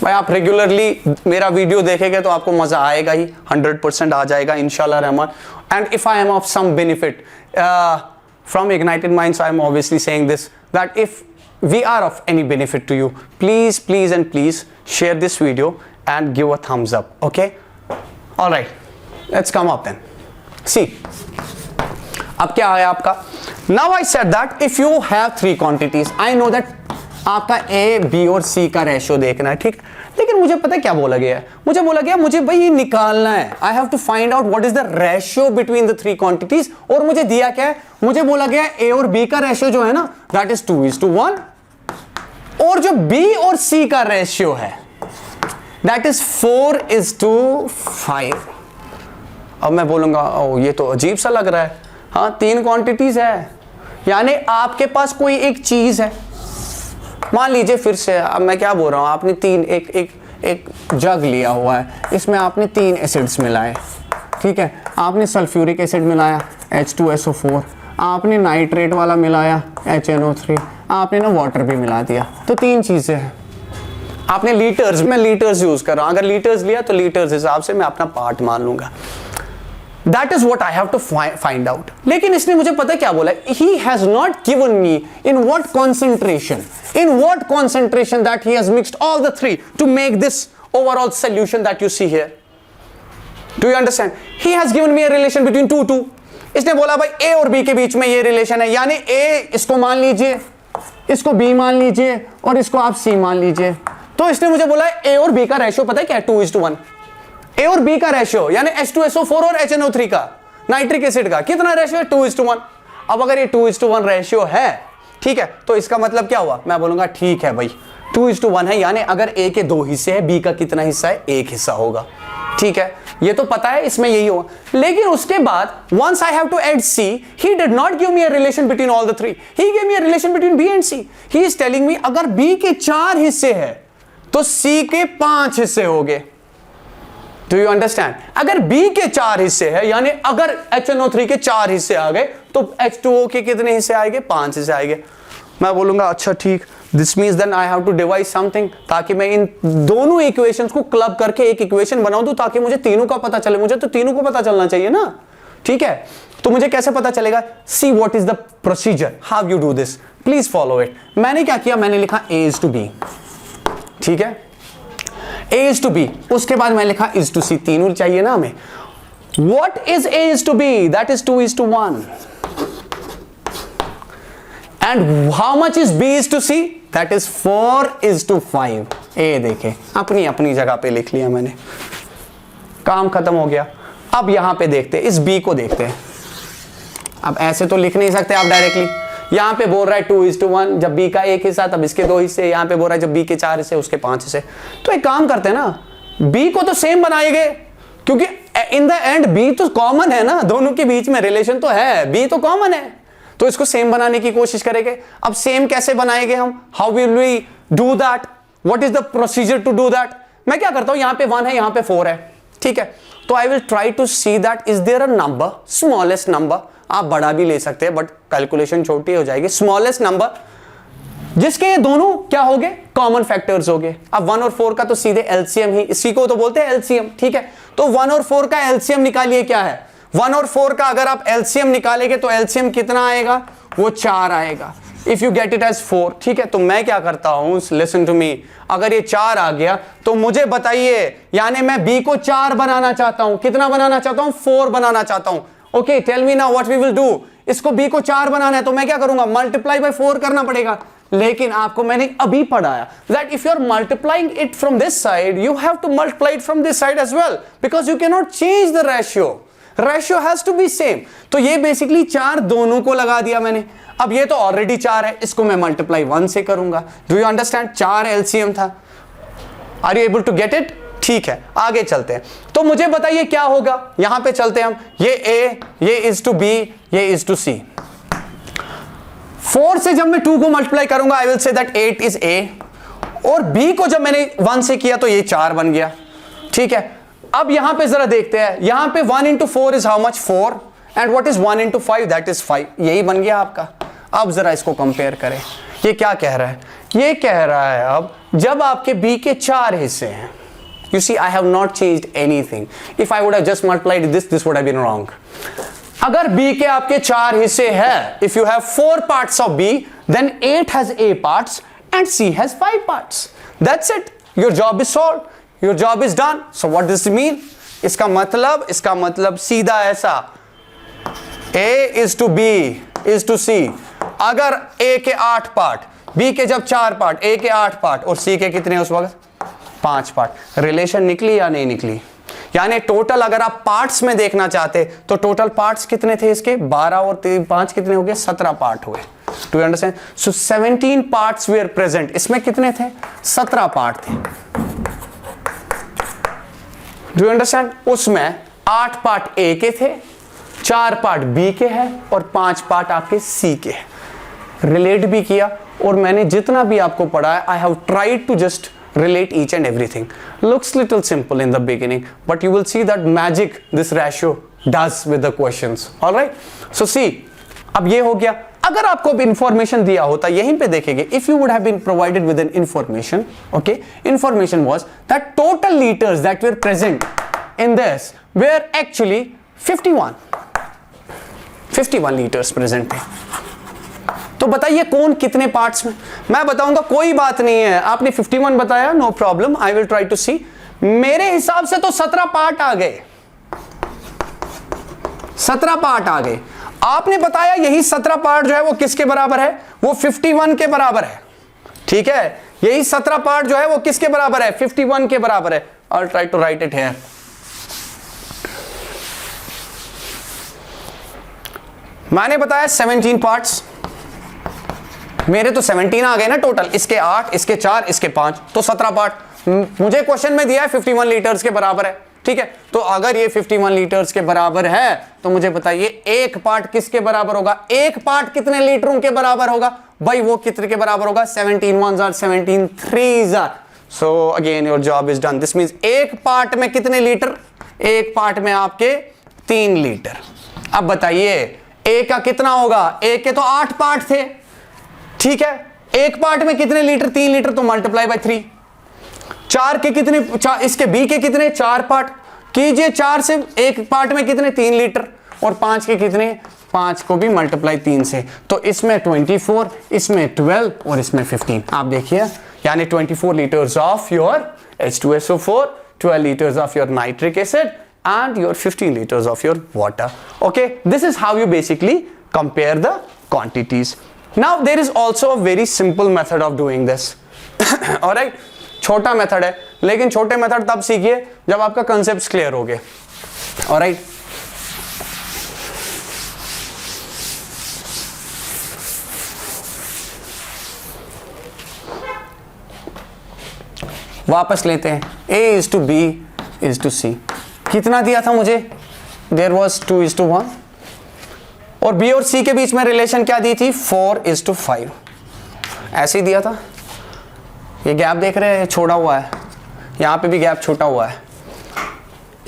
भाई आप रेगुलरली मेरा वीडियो देखेंगे तो आपको मजा आएगा ही, 100% आ जाएगा इंशाल्लाह Rahman. And if I am of some benefit from ignited minds, I am obviously saying this that if we are of any benefit to you, please and please share this video and give a thumbs up. Okay, all right, let's come up then. See, अब क्या है आपका? Now I said that if you have 3 quantities, I know that आपका A, B और C का ratio देखना है, ठीक। लेकिन मुझे पता है क्या बोला गया है? मुझे बोला गया मुझे भाई ये निकालना है, I have to find out what is the ratio between the 3 quantities. और मुझे दिया क्या है? मुझे बोला गया है A और B का रेशियो जो है ना, दैट इज 2:1, और जो B और C का रेशियो है दैट इज 4:5। अब मैं बोलूंगा ओ ये तो अजीब सा लग रहा है, हाँ 3 क्वांटिटीज है, यानी आपके पास कोई एक चीज है, मान लीजिए फिर से, अब मैं क्या बोल रहा हूँ, आपने 3 एक जग लिया हुआ है, इसमें आपने 3 एसिड्स मिलाए, ठीक है, आपने सल्फ्यूरिक एसिड मिलाया H2SO4, आपने नाइट्रेट वाला मिलाया HNO3, आपने ना वाटर भी मिला दिया, तो 3 चीजें हैं। आपने लीटर्स, मैं लीटर्स यूज कर रहा हूं, अगर लीटर्स लिया तो लीटर्स हिसाब से मैं अपना पार्ट मान लूंगा। That is what I have to find out. लेकिन इसने मुझे पता क्या बोला? He has not given me in what concentration that he has mixed all the 3 to make this overall solution that you see here. Do you understand? He has given me a relation between 2. इसने बोला भाई A और B के बीच में ये relation है, यानी A इसको मान लीजिए, इसको B मान लीजिए और इसको आप C मान लीजिए। तो इसने मुझे बोला A और B का रेशियो पता है क्या है? 2:1। A और B का रेशियो यानी H2SO4 और HNO3 का, नाइट्रिक एसिड का कितना रेशियो है? 2:1। अब अगर ये 2:1 रेशियो है, ठीक है, तो इसका मतलब क्या हुआ? मैं बोलूंगा ठीक है भाई 2:1 है, यानी अगर A के 2 हिस्से है, B का कितना हिस्सा है? 1 हिस्सा होगा, ठीक है, ये तो पता है इसमें यही होगा। लेकिन उसके बाद once I have to add C, he did not give me a relation between all the 3, he gave me a relation between B and C. He is telling me अगर B के 4 हिस्से है तो C के 5 हिस्से होंगे। Do you understand? अगर B के 4 हिस्से है, यानी अगर HNO3 के 4 हिस्से आ गए तो H2O के कितने हिस्से आएंगे? 5 हिस्से आएंगे। मैं बोलूंगा अच्छा ठीक, this means then I have to divide something, ताकि मैं इन दोनों इक्वेशंस को क्लब करके एक इक्वेशन बना दूं, ताकि मुझे तीनों का पता चले। मुझे तो तीनों को पता चलना चाहिए ना, ठीक है। तो मुझे कैसे पता चलेगा? See what is the procedure, how you do this, please follow it. मैंने क्या किया, मैंने लिखा A is to B, ठीक है, A is to B, उसके बाद मैं लिखा is to C, तीनों चाहिए ना हमें। What is A is to B? That is 2 is to 1. And how much is B is to C? That is 4 is to 5. A देखे, अपनी अपनी जगह पे लिख लिया मैंने, काम खत्म हो गया। अब यहां पे देखते हैं, इस B को देखते हैं। अब ऐसे तो लिख नहीं सकते आप डायरेक्टली, यहां पे बोल रहा है 2 is to 1, जब B का एक हिस्सा तब इसके 2 हिस्से, यहां पे बोल रहा है जब B के 4 हिस्से उसके 5 हिस्से। तो एक काम करते हैं ना, B को तो सेम बनाएंगे, क्योंकि इन द एंड B तो कॉमन है ना, दोनों के बीच में रिलेशन तो है, B तो कॉमन है, तो इसको सेम बनाने की कोशिश करेंगे। अब सेम कैसे बनाएंगे हम, how will we do that, what is the procedure to do that. मैं क्या करता हूं, यहां पे 1 है, यहां पे 4 है, ठीक है, तो I will try to see that is there a number, smallest number, आप बड़ा भी ले सकते हैं बट कैलकुलेशन छोटी हो जाएगी, स्मॉलेस्ट नंबर जिसके ये दोनों क्या हो गए, कॉमन फैक्टर्स हो गए। अब 1 और 4 का तो सीधे एलसीएम ही, इसी को तो बोलते हैं एलसीएम, ठीक है। तो 1 और 4 का एलसीएम निकालिए, क्या है 1 और 4 का, अगर आप एलसीएम निकालेंगे तो एलसीएम कितना आएगा, वो 4 आएगा, if you get it as 4, ठीक है। तो मैं क्या करता हूं, लिसन टू मी, अगर ये 4 आ गया तो मुझे बताइए, यानी मैं B को 4 बनाना चाहता हूं, कितना बनाना चाहता हूं, 4 बनाना चाहता हूं। Okay, tell me now what we will do. इसको B को 4 बनाना है तो मैं क्या करूंगा, मल्टीप्लाई बाय 4 करना पड़ेगा। लेकिन आपको मैंने अभी पढ़ाया that if you are multiplying it from this side, you have to multiply it from this side as well, because you cannot change the ratio. Ratio has to be same. तो ये basically 4 दोनों को लगा दिया मैंने। अब ये तो ऑलरेडी 4 है, इसको मैं मल्टीप्लाई 1 से करूंगा। डू यू अंडरस्टैंड, 4 एलसीएम था। Are you able to get it? ठीक है, आगे चलते हैं। तो मुझे बताइए क्या होगा, यहां पे चलते हैं हम, ये A, ये इज टू B, ये इज टू C। 4 से जब मैं 2 को मल्टीप्लाई करूंगा, आई will say that 8 is A, और B को जब मैंने 1 से किया तो ये 4 बन गया, ठीक है। अब यहां पे जरा देखते हैं, यहां पे 1 into 4 is how much, 4, and what is 1 into 5, that is 5, यही बन गया आपका। अब जरा इसको कंपेयर करें, ये क्या कह रहा है, ये कह रहा है अब जब आपके B के 4 हिस्से हैं, you see I have not changed anything, if I would have just multiplied this would have been wrong। अगर B के आपके 4 हिस्से है, if you have 4 parts of B, then 8 has A parts and C has 5 parts, that's it, your job is solved, your job is done। So what does it mean? इसका मतलब सीधा ऐसा, A is to B is to C, अगर A के 8 part, B के जब 4 part, A के 8 part और C के कितने उस वक्त 5 पार्ट, रिलेशन निकली या नहीं निकली? यानी टोटल अगर आप पार्ट्स में देखना चाहते तो टोटल पार्ट्स कितने थे इसके, 12 और 5 कितने हो गए, 17 पार्ट हुए। Do you understand? So 17 parts were present, इसमें कितने थे, 17 पार्ट थे। Do you understand? उसमें 8 पार्ट A के थे, 4 पार्ट B के हैं और 5 पार्ट आपके C के हैं। रिलेट भी किया, और मैंने जितना भी आपको पढ़ाया, I have tried to just relate each and everything. Looks little simple in the beginning, but you will see that magic this ratio does with the questions. All right? So see, अब ये हो गया। अगर आपको information दिया होता, यहीं पे देखेंगे, if you would have been provided with an information, okay, information was that total liters that were present in this were actually 51 liters present थे। तो बताइए कौन कितने पार्ट्स में, मैं बताऊंगा, कोई बात नहीं है, आपने 51 बताया, no problem, I will try to see. मेरे हिसाब से तो 17 पार्ट आ गए, 17 पार्ट आ गए। आपने बताया यही 17 पार्ट जो है वो किसके बराबर है, वो 51 के बराबर है, ठीक है। यही 17 पार्ट जो है वो किसके बराबर है, 51 के बराबर है। I will try to write it here. मैंने बताया 17 पार्ट्स, मेरे तो 17 आ गए ना टोटल, इसके 8, इसके 4, इसके 5, तो 17 पार्ट। मुझे क्वेश्चन में दिया है 51 लीटर्स के बराबर है, ठीक है। तो अगर ये 51 लीटर्स के बराबर है तो मुझे बताइए एक पार्ट किसके बराबर होगा, एक पार्ट कितने लीटरों के बराबर होगा, भाई वो कितने के बराबर होगा, 17 1s are 17 3s are। So again your job is done. This means एक पार्ट में कितने लीटर, एक पार्ट में आपके 3 लीटर। अब बताइए ए का कितना होगा, ए के तो 8 पार्ट थे, ठीक है, एक पार्ट में कितने लीटर, 3 लीटर, तो मल्टीप्लाई बाय 3। 4 के कितने, इसके बी के कितने, 4 पार्ट कीजिए, 4 से एक पार्ट में कितने, 3 लीटर, और 5 के कितने, 5 को भी मल्टीप्लाई 3 से, तो इसमें 24, इसमें 12 और इसमें 15। आप देखिए, यानी 24 litres of your H2SO4, 12 liters of your nitric acid and your 15 liters of your water. Okay, this is how you basically compare the quantities. Now there is also a very simple method of doing this. Alright, छोटा method है, लेकिन छोटे method तब सीखिए जब आपका concept clear हो गए। Alright, वापस लेते हैं, A is to B is to C। कितना दिया था मुझे, देयर वॉज 2:1, और B और C के बीच में रिलेशन क्या दी थी, 4:5, ऐसे ही दिया था। ये गैप देख रहे हैं, छोड़ा हुआ है, यहाँ पे भी गैप छोटा हुआ है।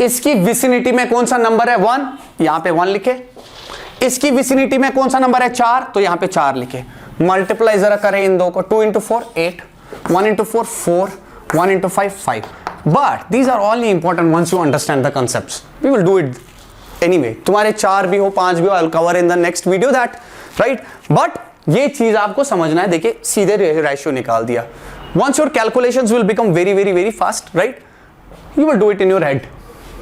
इसकी विसिनिटी में कौन सा नंबर है, 1, यहाँ पे 1 लिखे। इसकी विसिनिटी में कौन सा नंबर है, 4, तो यहाँ पे 4 लिखे। मल्टीप्लाई जरा करें इन दो को, 2 into 4 8, 1 into 4 4, 1 into 5 5, but these are only important once you understand the concepts. We will do it anyway, तुम्हारे 4 भी हो 5 भी हो, I'll cover in the next video that, right? But ये चीज आपको समझना है। देखिए सीधे रेशियो निकाल दिया। Once your calculations will become very very very fast, right? You will do it in your head.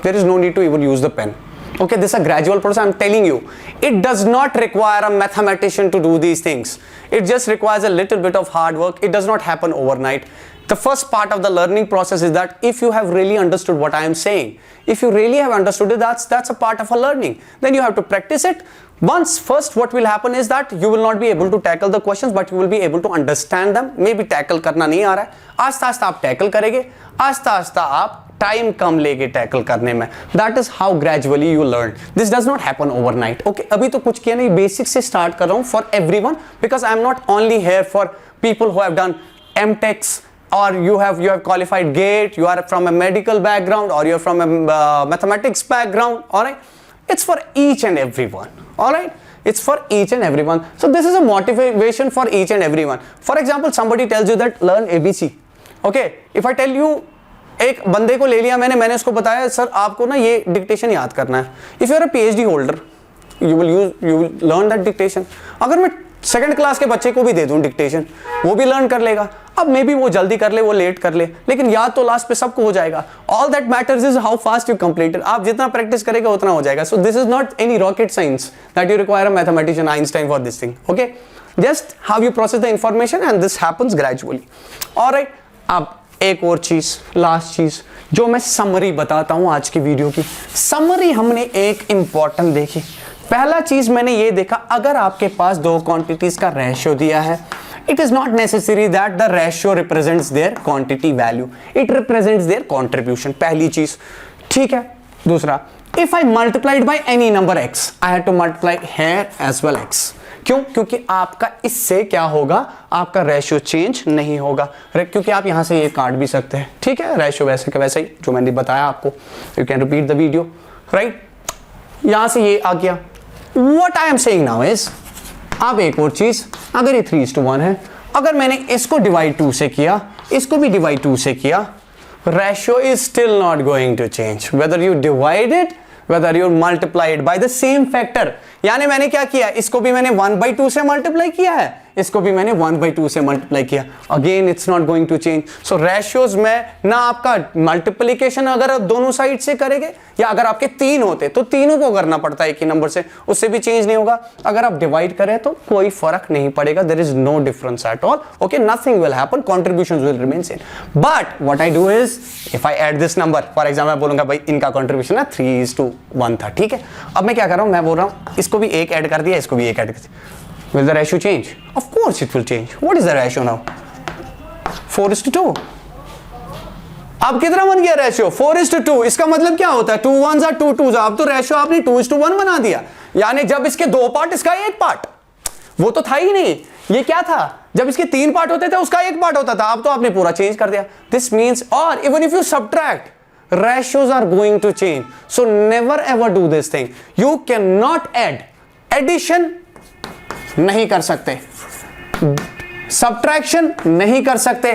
There is no need to even use the pen. Okay, this is a gradual process. I'm telling you, it does not require a mathematician to do these things. It just requires a little bit of hard work. It does not happen overnight. The first part of the learning process is that if you have really understood what I am saying, if you really have understood it, that's a part of a learning. Then you have to practice it. Once first what will happen is that you will not be able to tackle the questions, but you will be able to understand them. Maybe tackle करना नहीं आ रहा है, आस्ता आस्ता आप tackle करेंगे, आस्ता आस्ता आप टाइम कम लेके टैकल करने में। That is how gradually you learn. This does not happen overnight. Okay, अभी तो कुछ किया नहीं, बेसिक से स्टार्ट कर रहा हूं for everyone, because I am not only here for people who have done MTechs, or you have qualified GATE, you are from a medical background, or you're from a mathematics background. All right, it's for each and everyone. All right, it's for each and everyone. So this is a motivation for each and everyone. For example, somebody tells you that learn ABC. Okay, if I tell you, एक बंदे को ले लिया मैंने उसको बताया sir आपको ना ये डिक्टेशन याद करना है। If you are a PhD holder, you will learn that dictation. अगर मैं सेकंड क्लास के बच्चे को भी दे दूं डिक्टेशन, वो भी लर्न कर लेगा। अब मे बी वो जल्दी कर ले, वो लेट कर ले, लेकिन याद तो लास्ट पे सबको हो जाएगा। All that matters is how fast you complete it. आप जितना प्रैक्टिस करेगा उतना हो जाएगा। सो this is not any rocket science that you require a mathematician Einstein for this thing. Okay, just how you process the information and this happens gradually. Alright, अब एक और चीज, लास्ट चीज जो मैं समरी बताता हूं आज की वीडियो की। समरी हमने एक इंपॉर्टेंट देखी। पहला चीज मैंने ये देखा, अगर आपके पास दो क्वांटिटीज का रेशियो दिया है, it is not necessary that the ratio represents their quantity value, it represents their contribution। पहली चीज, ठीक है। दूसरा, if I multiplied by any number x, I had to multiply here as well x। क्यों? क्योंकि आपका इससे क्या होगा, आपका रेशियो चेंज नहीं होगा, क्योंकि आप यहां से ये काट भी सकते हैं। ठीक है, रेशियो वैसे का वैसे ही जो मैंने बताया आपको। You can repeat the video, right. यहां से ये आ गया। What I am saying now is, अब एक और चीज, अगर ये 3:1 है, अगर मैंने इसको डिवाइड 2 से किया, इसको भी डिवाइड 2 से किया, ratio is still not going to change whether you divide it, whether you multiplied by the same factor. यानी मैंने क्या किया, इसको भी मैंने 1/2 से मल्टीप्लाई किया है, इसको भी मैंने 1/2 से मल्टीप्लाई किया। Again it's not going to change. So ratios में ना आपका मल्टीप्लिकेशन अगर आप दोनों साइड से करेंगे, या अगर आपके 3 होते तो तीनों को करना पड़ता है एक ही नंबर से, उससे भी चेंज नहीं होगा। अगर आप डिवाइड करें तो कोई फर्क नहीं पड़ेगा, there is no difference at all. Okay, nothing will happen, contributions will remain same. But what I do is, if I add this number, for example मैं बोलूंगा भाई इनका कॉन्ट्रीब्यूशन है 3:1 था। ठीक है, अब मैं क्या कर रहा हूं, मैं बोल रहा हूं इसको भी एक ऐड कर दिया, इसको भी एक ऐड कर दिया। Will the ratio change? Of course it will change. What is the ratio now? 4:2. अब कितना बन गया रेशियो? 4:2। इसका मतलब क्या होता है, 2 1s are 2 2s। अब तो रेशियो आपने 2:1 बना दिया। यानी जब इसके 2 पार्ट, इसका 1 पार्ट, वो तो था ही नहीं। ये क्या था, जब इसके 3 पार्ट होते थे उसका 1 पार्ट होता था। अब तो आपने पूरा चेंज कर दिया। दिस मीन्स, और even if you subtract, ratios are going to change. So never ever do this thing. You cannot add. Addition नहीं कर सकते, सब्ट्रैक्शन नहीं कर सकते,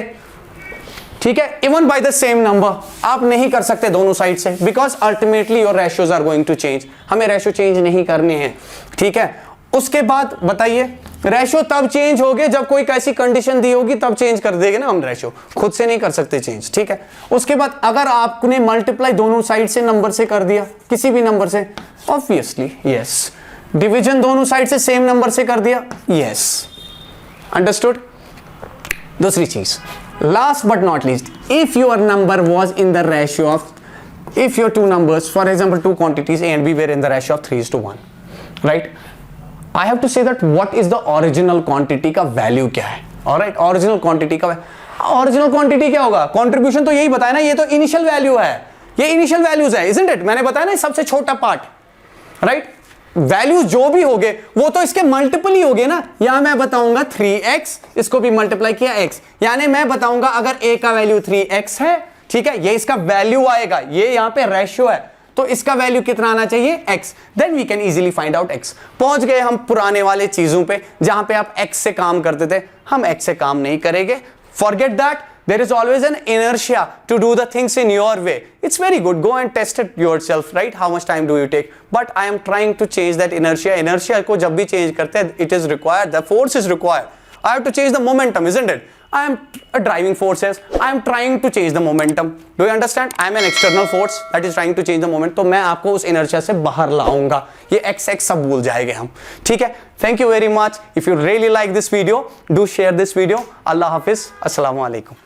ठीक है, even by the same number आप नहीं कर सकते दोनों साइड से, because ultimately your ratios are going to change, हमें रेशियो चेंज नहीं करने हैं, ठीक है। उसके बाद बताइए, रेशियो तब चेंज होगे जब कोई कैसी कंडीशन दी होगी, तब चेंज कर देंगे ना हम रेशियो, खुद से नहीं कर सकते चेंज, ठीक है। उसके बाद अगर आपने मल्टीप्लाई दोनों साइड से नंबर से कर दिया, किसी भी नंबर से, ऑब्वियसली यस। डिवीजन दोनों साइड से सेम नंबर से कर दिया, यस, अंडरस्टूड। दूसरी चीज, last but not least, if your number was in the ratio of, if your two numbers, for example two quantities A and B were in the ratio of 3:1, right, I have to say that what is the original quantity का value क्या है, alright, original quantity का original quantity क्या होगा, contribution तो यही बताया ना, ये तो initial value है, ये initial values है, isn't it, मैंने बताया ना सबसे छोटा part, right, वैल्यूज जो भी होगे वो तो इसके मल्टीपल ही होगे ना। यहां मैं बताऊंगा 3x, इसको भी मल्टीप्लाई किया x, यानी मैं बताऊंगा अगर a का वैल्यू 3x है, ठीक है, ये इसका वैल्यू आएगा, ये यहां पे रेशियो है, तो इसका वैल्यू कितना आना चाहिए, x, then we can easily find out x। पहुंच गए हम पुराने वाले चीजों पे जहां पे आप x से काम करते थे, हम x से काम नहीं करेंगे, forget that, there is always an inertia to do the things in your way. It's very good, go and test it yourself, right, how much time do you take, but I am trying to change that inertia को जब भी change करते हैं, it is required, the force is required, I have to change the momentum, isn't it, I am a driving forces, I am trying to change the momentum, do you understand, I am an external force that is trying to change the moment, तो मैं आपको उस inertia से बाहर लाऊंगा, ये x सब भूल जाएंगे हम, ठीक है। Thank you very much, if you really like this video, do share this video, Allah Hafiz, Assalamu alaikum।